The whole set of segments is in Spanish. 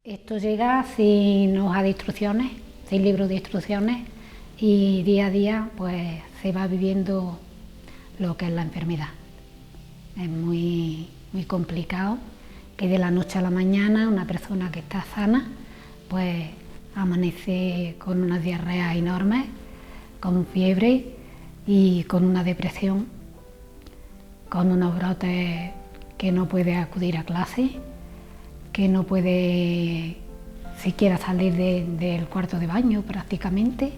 Esto llega sin hoja de instrucciones, sin libro de instrucciones, y día a día pues se va viviendo lo que es la enfermedad. Es muy complicado que de la noche a la mañana una persona que está sana pues amanece con una diarrea enorme, con fiebre y con una depresión, con unos brotes que no puede acudir a clase, que no puede siquiera salir del cuarto de baño prácticamente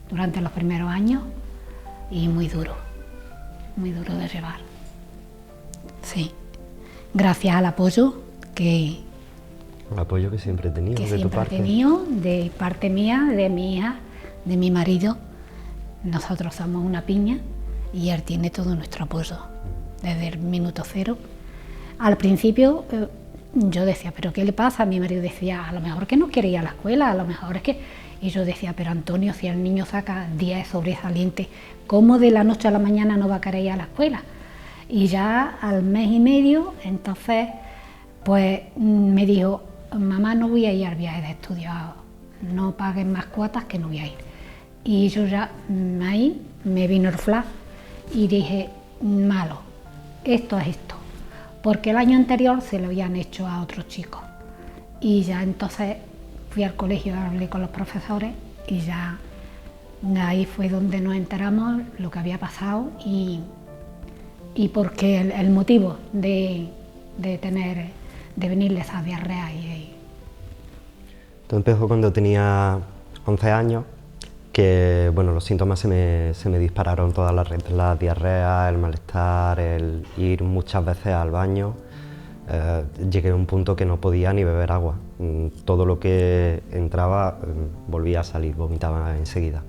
durante los primeros años, y muy duro de llevar. Sí, gracias al apoyo que siempre he tenido de tu parte. De parte mía, de mi hija, de mi marido. Nosotros somos una piña y él tiene todo nuestro apoyo desde el minuto cero. Al principio yo decía, ¿pero qué le pasa? Mi marido decía, a lo mejor que no quiere ir a la escuela, a lo mejor es que... Y yo decía, pero Antonio, si el niño saca 10 sobresalientes, ¿cómo de la noche a la mañana no va a querer ir a la escuela? Y ya al mes y medio, entonces, pues me dijo, mamá, no voy a ir al viaje de estudio, no paguen más cuotas que no voy a ir. Y yo ya ahí me vino el flash y dije, malo, esto es esto. Porque el año anterior se lo habían hecho a otros chicos. Y ya entonces fui al colegio, hablé con los profesores y ya ahí fue donde nos enteramos lo que había pasado y porque el motivo de venirle esa diarrea. Todo empezó cuando tenía 11 años, que bueno, los síntomas se me dispararon todas la diarrea, el malestar, el ir muchas veces al baño. Llegué a un punto que no podía ni beber agua. Todo lo que entraba volvía a salir, vomitaba enseguida.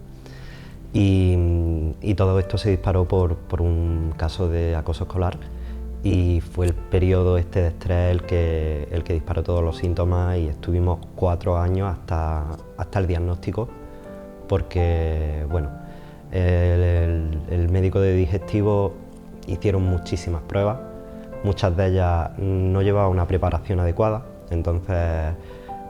Y todo esto se disparó por un caso de acoso escolar, y fue el periodo este de estrés el que disparó todos los síntomas, y estuvimos 4 años hasta el diagnóstico, porque bueno, el médico de digestivo hicieron muchísimas pruebas, muchas de ellas no llevaban una preparación adecuada, entonces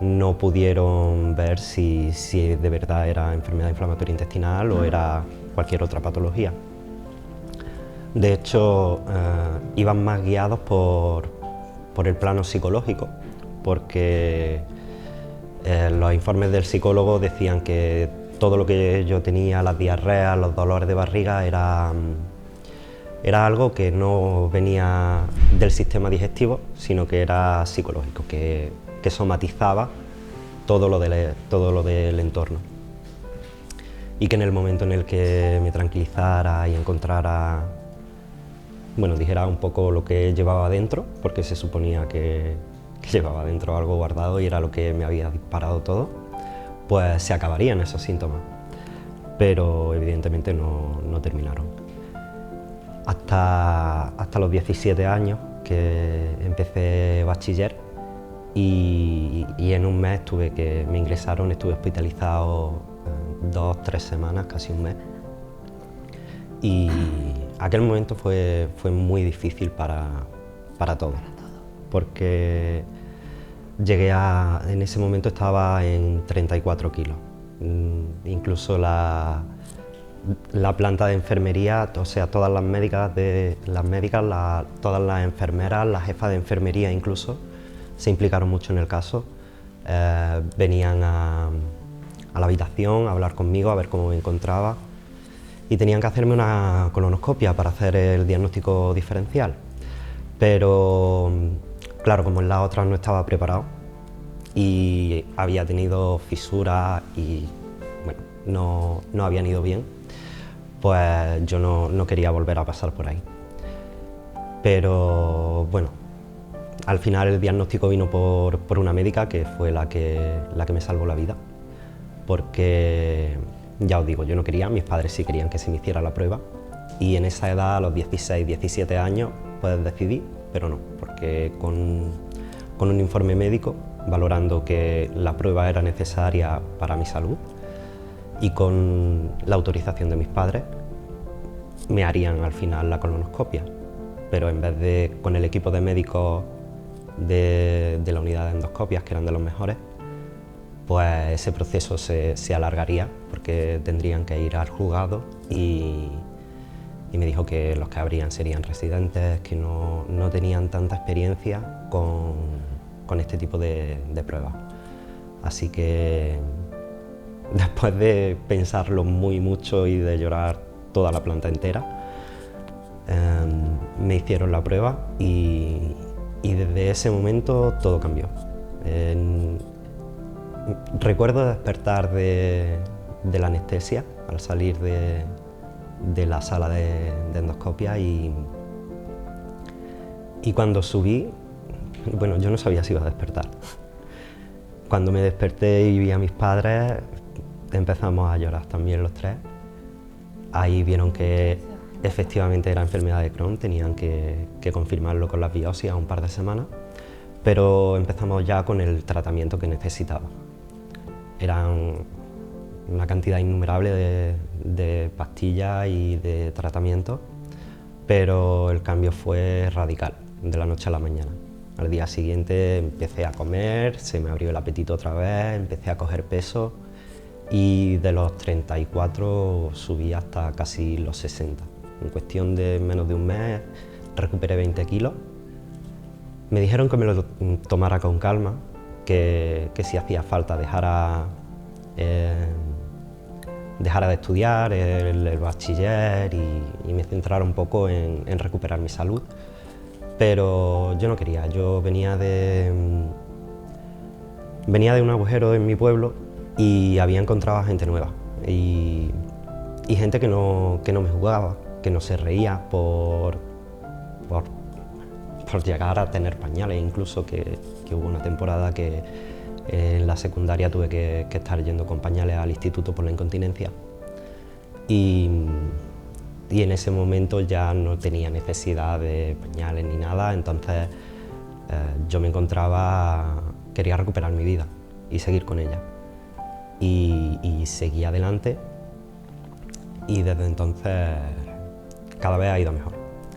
no pudieron ver si de verdad era enfermedad inflamatoria intestinal o era cualquier otra patología. De hecho, iban más guiados por el plano psicológico, porque los informes del psicólogo decían que todo lo que yo tenía, las diarreas, los dolores de barriga, era algo que no venía del sistema digestivo, sino que era psicológico, que somatizaba todo lo del entorno. Y que en el momento en el que me tranquilizara y encontrara, bueno, dijera un poco lo que llevaba dentro, porque se suponía que llevaba dentro algo guardado y era lo que me había disparado todo, pues se acabarían esos síntomas. Pero evidentemente no terminaron. Hasta los 17 años que empecé bachiller, y en un mes me ingresaron, estuve hospitalizado 2 o 3 semanas, casi un mes. Y aquel momento fue muy difícil para todos, porque en ese momento estaba en 34 kilos. Incluso la planta de enfermería, o sea, todas las médicas, todas las enfermeras, las jefas de enfermería incluso, se implicaron mucho en el caso. Venían a la habitación a hablar conmigo, a ver cómo me encontraba, y tenían que hacerme una colonoscopia para hacer el diagnóstico diferencial. Pero claro, como en las otras no estaba preparado y había tenido fisuras y bueno, no habían ido bien, pues yo no quería volver a pasar por ahí. Pero bueno, al final el diagnóstico vino por una médica que fue la que me salvó la vida, porque ya os digo, yo no quería, mis padres sí querían que se me hiciera la prueba, y en esa edad, a los 16, 17 años, pues decidí, pero no, porque con un informe médico valorando que la prueba era necesaria para mi salud y con la autorización de mis padres, me harían al final la colonoscopia, pero en vez de con el equipo de médicos de la unidad de endoscopias, que eran de los mejores, pues ese proceso se alargaría porque tendrían que ir al juzgado y me dijo que los que habrían serían residentes, que no tenían tanta experiencia con este tipo de pruebas. Así que después de pensarlo mucho y de llorar toda la planta entera, me hicieron la prueba y desde ese momento todo cambió. Recuerdo despertar de la anestesia al salir de la sala de endoscopia y cuando subí, bueno, yo no sabía si iba a despertar. Cuando me desperté y vi a mis padres, empezamos a llorar también los tres. Ahí vieron que efectivamente era enfermedad de Crohn, tenían que confirmarlo con las biopsias un par de semanas, pero empezamos ya con el tratamiento que necesitaba. Eran una cantidad innumerable de pastillas y de tratamientos, pero el cambio fue radical, de la noche a la mañana. Al día siguiente empecé a comer, se me abrió el apetito otra vez, empecé a coger peso y de los 34 subí hasta casi los 60. En cuestión de menos de un mes recuperé 20 kilos. Me dijeron que me lo tomara con calma, que si hacía falta dejara de estudiar el bachiller y me centrara un poco en recuperar mi salud. Pero yo no quería, yo venía de un agujero en mi pueblo y había encontrado a gente nueva y gente que no me juzgaba, que no se reía por llegar a tener pañales, incluso que hubo una temporada que en la secundaria tuve que estar yendo con pañales al instituto por la incontinencia y en ese momento ya no tenía necesidad de pañales ni nada, entonces yo me encontraba, quería recuperar mi vida y seguir con ella. Y seguí adelante y desde entonces cada vez ha ido mejor.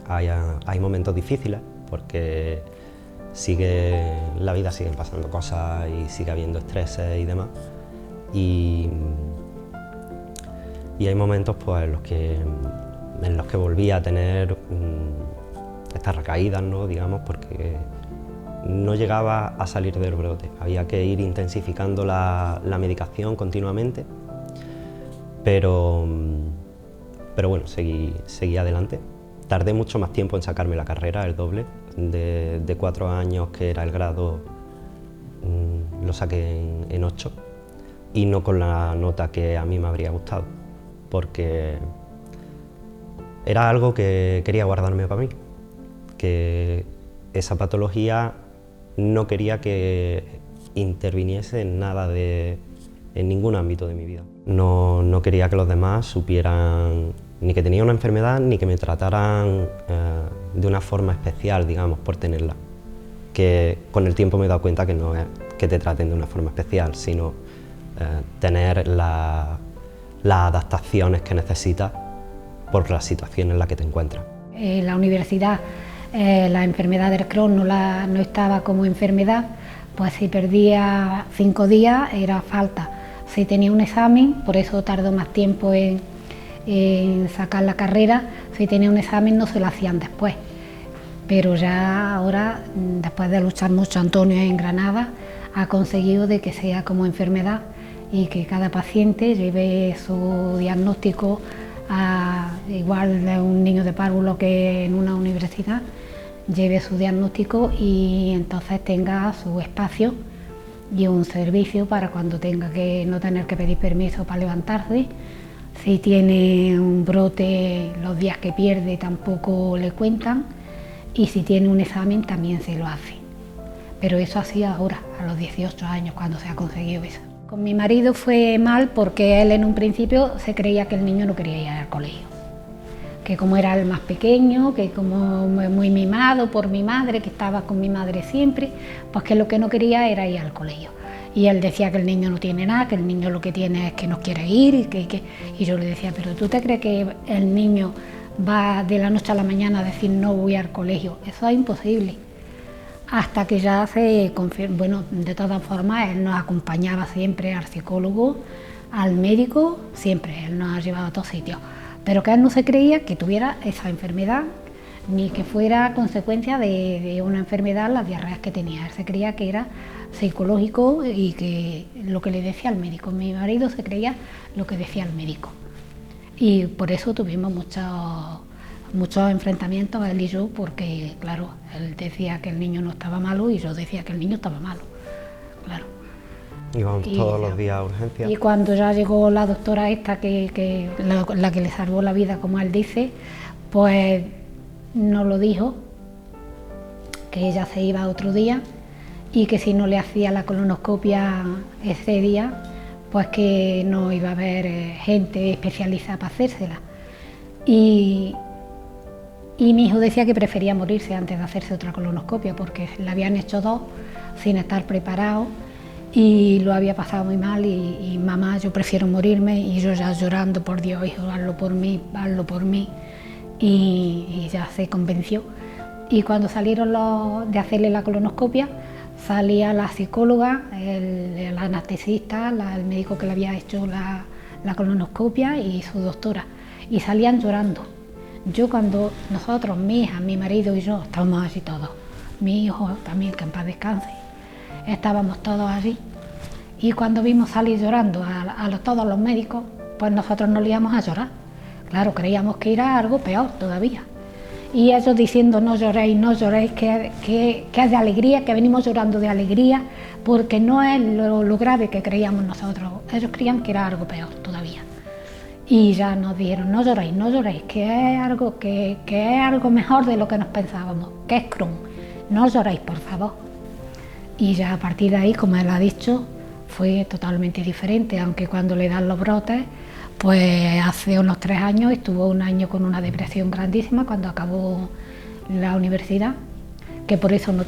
Hay momentos difíciles porque la vida siguen pasando cosas y sigue habiendo estreses y demás. Y hay momentos pues, en los que volví a tener estas recaídas, ¿no? Digamos, porque no llegaba a salir del brote. Había que ir intensificando la medicación continuamente, pero bueno, seguí adelante. Tardé mucho más tiempo en sacarme la carrera, el doble. De 4 años, que era el grado, lo saqué en 8 y no con la nota que a mí me habría gustado, porque era algo que quería guardarme para mí, que esa patología no quería que interviniese en nada en ningún ámbito de mi vida. No quería que los demás supieran ni que tenía una enfermedad, ni que me trataran de una forma especial, digamos, por tenerla. Que con el tiempo me he dado cuenta que no es que te traten de una forma especial, sino tener las adaptaciones que necesitas por la situación en la que te encuentras. En la universidad la enfermedad del Crohn no estaba como enfermedad, pues si perdía 5 días era falta. Si tenía un examen, por eso tardó más tiempo en sacar la carrera, si tenía un examen no se lo hacían después. Pero ya ahora, después de luchar mucho, Antonio en Granada ha conseguido de que sea como enfermedad y que cada paciente lleve su diagnóstico igual de un niño de párvulo que en una universidad, lleve su diagnóstico y entonces tenga su espacio y un servicio para cuando tenga que no tener que pedir permiso para levantarse. Si tiene un brote, los días que pierde tampoco le cuentan, y si tiene un examen también se lo hace. Pero eso hacía ahora, a los 18 años, cuando se ha conseguido eso. Con mi marido fue mal porque él en un principio se creía que el niño no quería ir al colegio, que como era el más pequeño, que como muy mimado por mi madre, que estaba con mi madre siempre, pues que lo que no quería era ir al colegio. Y él decía que el niño no tiene nada, que el niño lo que tiene es que no quiere ir, y yo le decía, pero ¿tú te crees que el niño va de la noche a la mañana a decir no voy al colegio? Eso es imposible. hasta que ya se confirmó. Bueno, de todas formas, él nos acompañaba siempre al psicólogo, al médico, siempre, él nos ha llevado a todos sitios, pero que él no se creía que tuviera esa enfermedad, ni que fuera consecuencia de una enfermedad, las diarreas que tenía. Él se creía que era psicológico y que lo que le decía el médico. Mi marido se creía lo que decía el médico. Y por eso tuvimos muchos enfrentamientos, él y yo, porque, claro, él decía que el niño no estaba malo y yo decía que el niño estaba malo, claro. Íbamos todos los días a urgencias. Y cuando ya llegó la doctora esta, la que le salvó la vida, como él dice, pues nos lo dijo, que ella se iba otro día y que si no le hacía la colonoscopia ese día, pues que no iba a haber gente especializada para hacérsela. Y mi hijo decía que prefería morirse antes de hacerse otra colonoscopia, porque le habían hecho 2 sin estar preparado y lo había pasado muy mal y mamá, yo prefiero morirme, y yo ya llorando, por Dios, hijo, hazlo por mí, y ya se convenció. Y cuando salieron de hacerle la colonoscopia, salía la psicóloga, el anestesista, el médico que le había hecho la colonoscopia y su doctora, y salían llorando. Yo cuando nosotros, mi hija, mi marido y yo, estábamos allí todos, mi hijo también, que en paz descanse, estábamos todos allí, y cuando vimos salir llorando todos los médicos, pues nosotros nos íbamos a llorar. Claro, creíamos que era algo peor todavía. Y ellos diciendo no lloréis, que es de alegría, que venimos llorando de alegría, porque no es lo grave que creíamos nosotros. Ellos creían que era algo peor todavía. Y ya nos dijeron no lloréis, que es algo mejor de lo que nos pensábamos, que es Crohn, no lloréis, por favor. Y ya a partir de ahí, como él ha dicho, fue totalmente diferente, aunque cuando le dan los brotes, pues hace unos 3 años estuvo un año con una depresión grandísima cuando acabó la universidad, que por eso no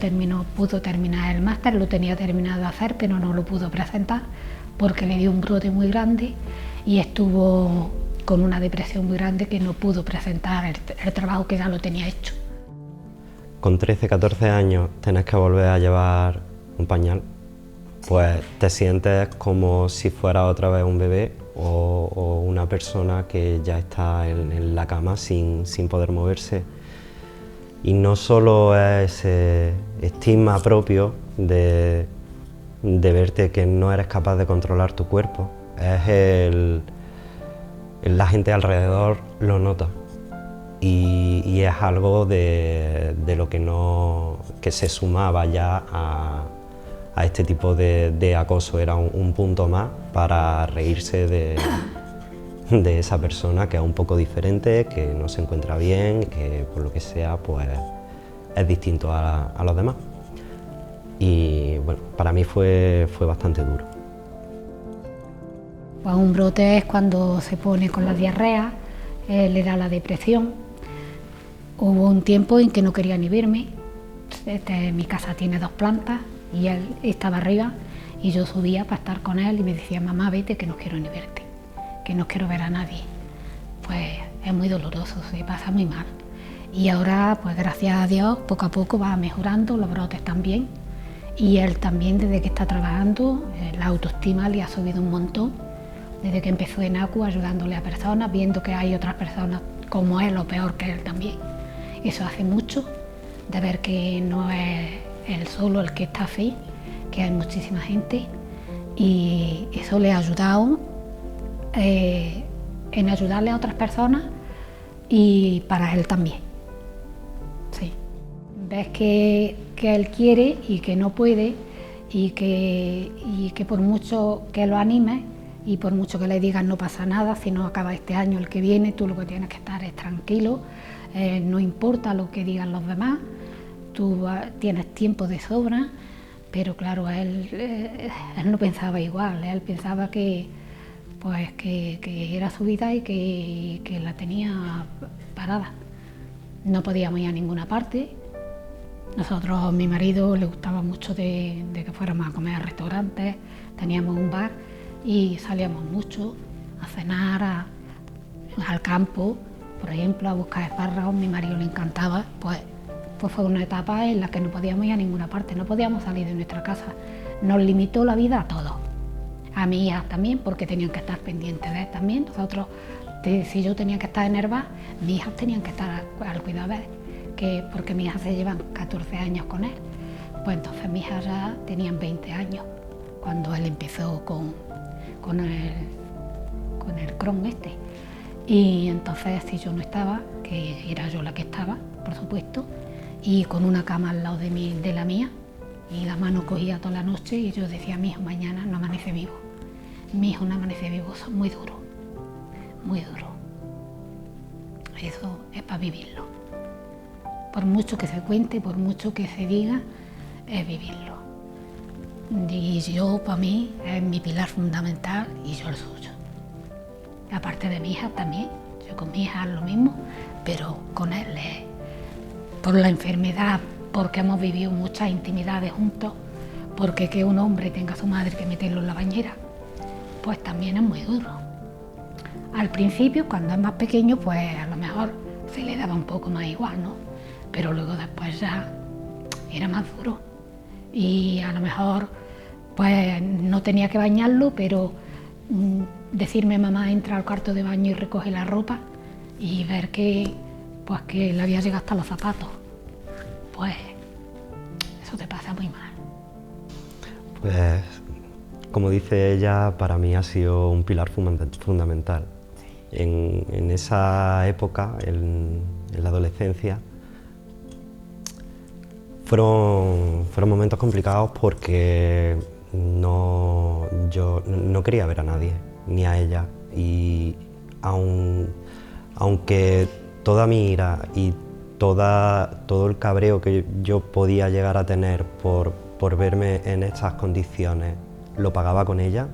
pudo terminar el máster, lo tenía terminado de hacer, pero no lo pudo presentar porque le dio un brote muy grande y estuvo con una depresión muy grande que no pudo presentar el trabajo que ya lo tenía hecho. Con 13, 14 años tenés que volver a llevar un pañal, pues te sientes como si fuera otra vez un bebé o una persona que ya está en la cama sin poder moverse. Y no solo es ese estigma propio de verte que no eres capaz de controlar tu cuerpo, es la gente alrededor lo nota. Y es algo de lo que se sumaba ya a este tipo de acoso. Era un punto más para reírse de esa persona que es un poco diferente, que no se encuentra bien, que por lo que sea pues es distinto a los demás. Y bueno, para mí fue bastante duro. Pues un brote es cuando se pone con la diarrea, le da la depresión. Hubo un tiempo en que no quería ni verme. Mi casa tiene 2 plantas y él estaba arriba y yo subía para estar con él y me decía, mamá, vete, que no quiero ni verte, que no quiero ver a nadie. Pues es muy doloroso, se pasa muy mal. Y ahora, pues gracias a Dios, poco a poco va mejorando, los brotes también. Y él también, desde que está trabajando, la autoestima le ha subido un montón. Desde que empezó en ACU, ayudándole a personas, viendo que hay otras personas como él o peor que él también. Eso hace mucho, de ver que no es él solo el que está así, que hay muchísima gente, y eso le ha ayudado en ayudarle a otras personas y para él también. Sí. Ves que él quiere y que no puede y que por mucho que lo anime y por mucho que le digas no pasa nada, si no acaba este año, el que viene, tú lo que tienes que estar es tranquilo, no importa lo que digan los demás, tú tienes tiempo de sobra, pero claro, él no pensaba igual, él pensaba que era su vida y que la tenía parada. No podíamos ir a ninguna parte. Nosotros, a mi marido le gustaba mucho de que fuéramos a comer a restaurantes, teníamos un bar y salíamos mucho a cenar al campo, por ejemplo, a buscar espárragos. Mi marido le encantaba, pues pues fue una etapa en la que no podíamos ir a ninguna parte, no podíamos salir de nuestra casa. Nos limitó la vida a todos. A mi hija también, porque tenían que estar pendientes de él también. Nosotros, si yo tenía que estar en Nerva, mis hijas tenían que estar al cuidado de él, porque mis hijas se llevan 14 años con él. Pues entonces mis hijas ya tenían 20 años cuando él empezó con el Crohn este. Y entonces, si yo no estaba, que era yo la que estaba, por supuesto, y con una cama al lado de la mía, y la mano cogía toda la noche, y yo decía: mi hijo mañana no amanece vivo. Mi hijo no amanece vivo, es muy duro, muy duro. Eso es para vivirlo. Por mucho que se cuente, por mucho que se diga, es vivirlo. Y yo, para mí, es mi pilar fundamental y yo el suyo. Aparte de mi hija también, yo con mi hija lo mismo, pero con él es por la enfermedad, porque hemos vivido muchas intimidades juntos, porque que un hombre tenga a su madre que meterlo en la bañera, pues también es muy duro. Al principio, cuando es más pequeño, pues a lo mejor se le daba un poco más igual, ¿no? Pero luego después ya era más duro. Y a lo mejor pues no tenía que bañarlo, pero decirme: mamá, entra al cuarto de baño y recoge la ropa, y ver que le había llegado hasta los zapatos, pues eso te pasa muy mal. Pues, como dice ella, para mí ha sido un pilar fundamental. Sí. En esa época, en la adolescencia, fueron momentos complicados porque yo no quería ver a nadie, ni a ella, y aunque toda mi ira y todo el cabreo que yo podía llegar a tener por verme en estas condiciones lo pagaba con ella,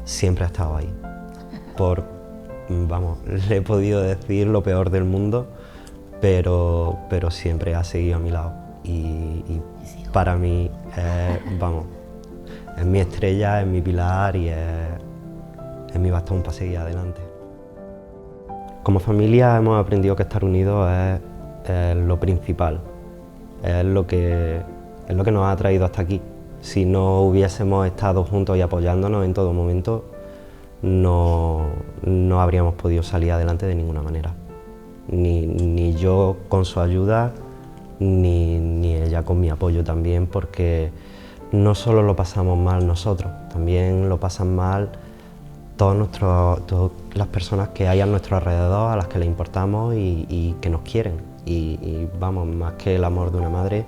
siempre ha estado ahí. Le he podido decir lo peor del mundo, pero siempre ha seguido a mi lado. Y para mí, es mi estrella, es mi pilar y es mi bastón para seguir adelante. Como familia hemos aprendido que estar unidos es lo principal, es lo que nos ha traído hasta aquí. Si no hubiésemos estado juntos y apoyándonos en todo momento, no habríamos podido salir adelante de ninguna manera. Ni yo con su ayuda, ni ella con mi apoyo también, porque no solo lo pasamos mal nosotros, también lo pasan mal todas las personas que hay a nuestro alrededor, a las que le importamos y que nos quieren. Y más que el amor de una madre,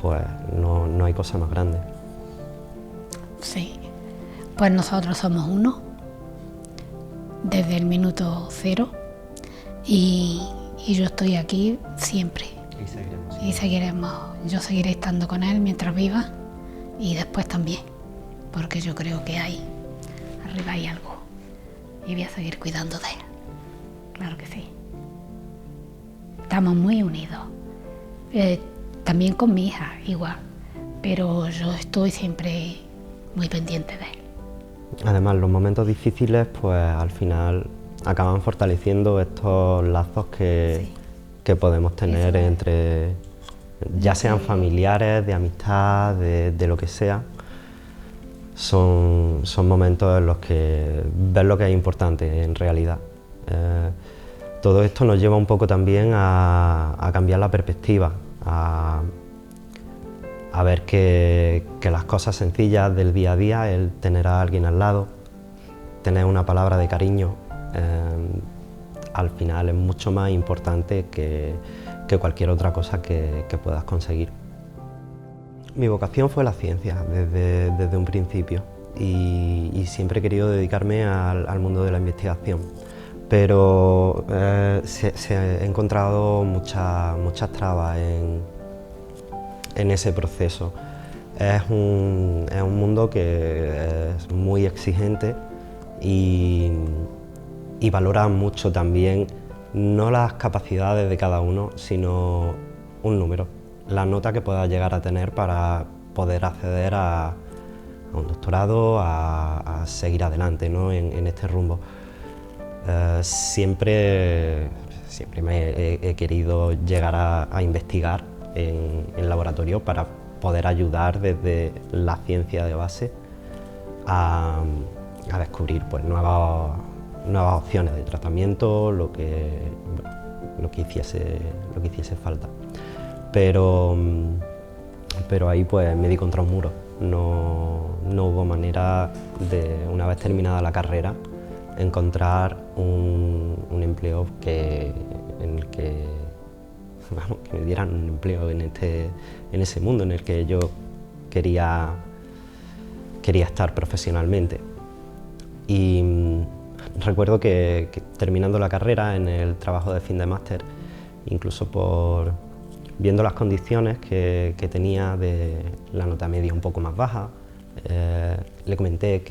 pues no hay cosa más grande. Sí, pues nosotros somos uno desde el minuto cero y yo estoy aquí siempre. Y seguiremos. Yo seguiré estando con él mientras viva y después también, porque yo creo que arriba hay algo y voy a seguir cuidando de él. Claro que sí. Estamos muy unidos. También con mi hija, igual, pero yo estoy siempre muy pendiente de él. Además, los momentos difíciles, pues al final acaban fortaleciendo estos lazos que podemos tener entre, ya sean familiares, de amistad, de lo que sea. Son momentos en los que ves lo que es importante en realidad. Todo esto nos lleva un poco también a cambiar la perspectiva, a ver que las cosas sencillas del día a día, el tener a alguien al lado, tener una palabra de cariño, al final es mucho más importante que cualquier otra cosa que puedas conseguir. Mi vocación fue la ciencia desde un principio y siempre he querido dedicarme al mundo de la investigación, pero he encontrado muchas trabas en ese proceso. Es un mundo que es muy exigente y valora mucho también no las capacidades de cada uno, sino un número, la nota que pueda llegar a tener para poder acceder a un doctorado, a seguir adelante, ¿no? en este rumbo. Siempre siempre he querido llegar a investigar en laboratorio para poder ayudar desde la ciencia de base a descubrir pues, nuevas opciones de tratamiento, lo que hiciese falta. Pero ahí pues me di contra un muro. No hubo manera de, una vez terminada la carrera, encontrar un empleo en el que me dieran un empleo en ese mundo en el que yo quería estar profesionalmente. Y recuerdo que terminando la carrera, en el trabajo de fin de máster, incluso viendo las condiciones que tenía de la nota media un poco más baja, le comenté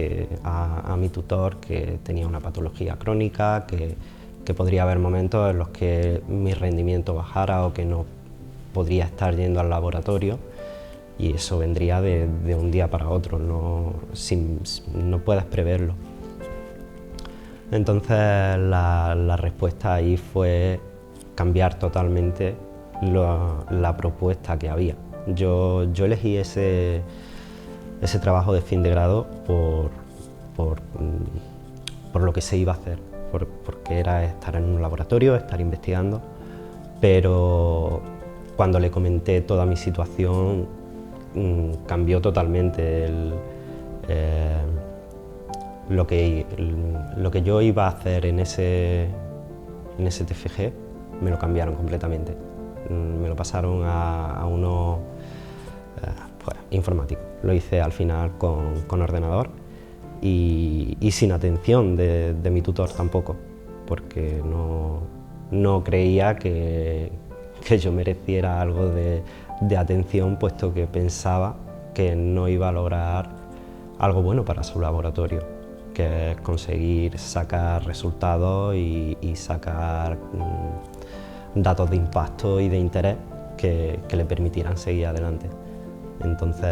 a mi tutor que tenía una patología crónica, que podría haber momentos en los que mi rendimiento bajara o que no podría estar yendo al laboratorio, y eso vendría de un día para otro, no puedes preverlo. Entonces la respuesta ahí fue cambiar totalmente la propuesta que había. Yo elegí ese trabajo de fin de grado por lo que se iba a hacer, porque era estar en un laboratorio, estar investigando, pero cuando le comenté toda mi situación cambió totalmente lo que yo iba a hacer en ese TFG, me lo cambiaron completamente. Me lo pasaron a uno pues, informático. Lo hice al final con ordenador y sin atención de mi tutor tampoco, porque no creía que yo mereciera algo de atención, puesto que pensaba que no iba a lograr algo bueno para su laboratorio, que es conseguir sacar resultados y sacar datos de impacto y de interés que le permitieran seguir adelante. Entonces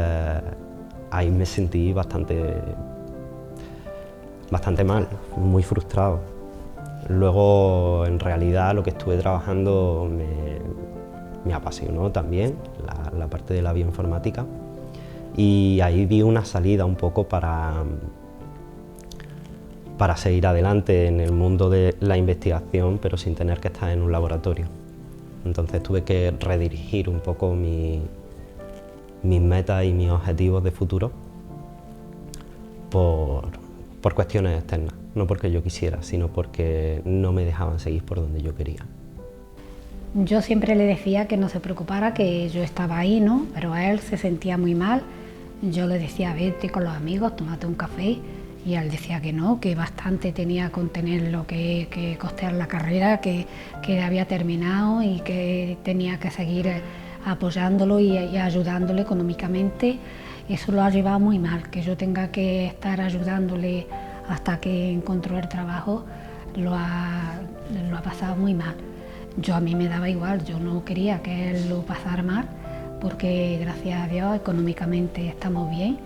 ahí me sentí bastante mal, muy frustrado. Luego, en realidad, lo que estuve trabajando me apasionó también, la parte de la bioinformática, y ahí vi una salida un poco para seguir adelante en el mundo de la investigación, pero sin tener que estar en un laboratorio. Entonces tuve que redirigir un poco mis metas y mis objetivos de futuro por cuestiones externas, no porque yo quisiera, sino porque no me dejaban seguir por donde yo quería. Yo siempre le decía que no se preocupara, que yo estaba ahí, ¿no? Pero él se sentía muy mal. Yo le decía, vete con los amigos, tómate un café, y él decía que no, que bastante tenía con tener lo que costear la carrera, que había terminado y que tenía que seguir apoyándolo y ayudándole económicamente. Eso lo ha llevado muy mal, que yo tenga que estar ayudándole hasta que encontró el trabajo, lo ha pasado muy mal. A mí me daba igual, yo no quería que él lo pasara mal, porque gracias a Dios económicamente estamos bien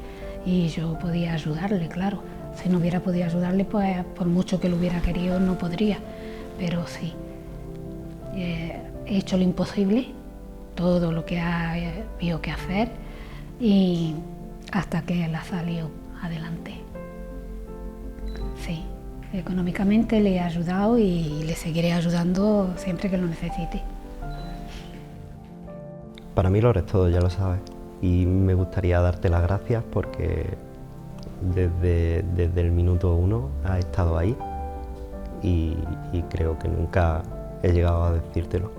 y yo podía ayudarle, claro. Si no hubiera podido ayudarle, pues por mucho que lo hubiera querido no podría, pero sí, he hecho lo imposible, todo lo que ha habido que hacer, y hasta que él ha salido adelante. Sí, económicamente le he ayudado y le seguiré ayudando siempre que lo necesite. Para mí lo eres todo, ya lo sabes, y me gustaría darte las gracias porque desde el minuto 1 has estado ahí y creo que nunca he llegado a decírtelo.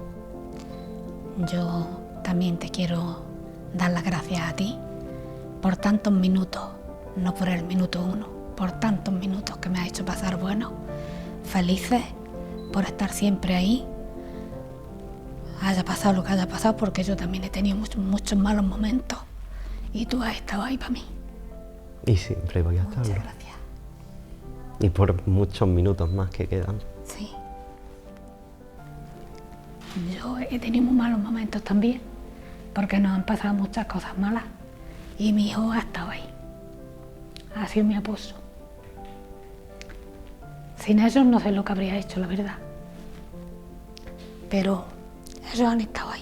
Yo también te quiero dar las gracias a ti por tantos minutos, no por el minuto 1, por tantos minutos que me has hecho pasar buenos, felices, por estar siempre ahí, haya pasado lo que haya pasado, porque yo también he tenido muchos malos momentos y tú has estado ahí para mí. Y siempre voy a estarlo. Muchas gracias. Y por muchos minutos más que quedan. Sí. Yo he tenido muy malos momentos también, porque nos han pasado muchas cosas malas. Y mi hijo ha estado ahí. Ha sido mi apoyo. Sin ellos no sé lo que habría hecho, la verdad. pero ellos han estado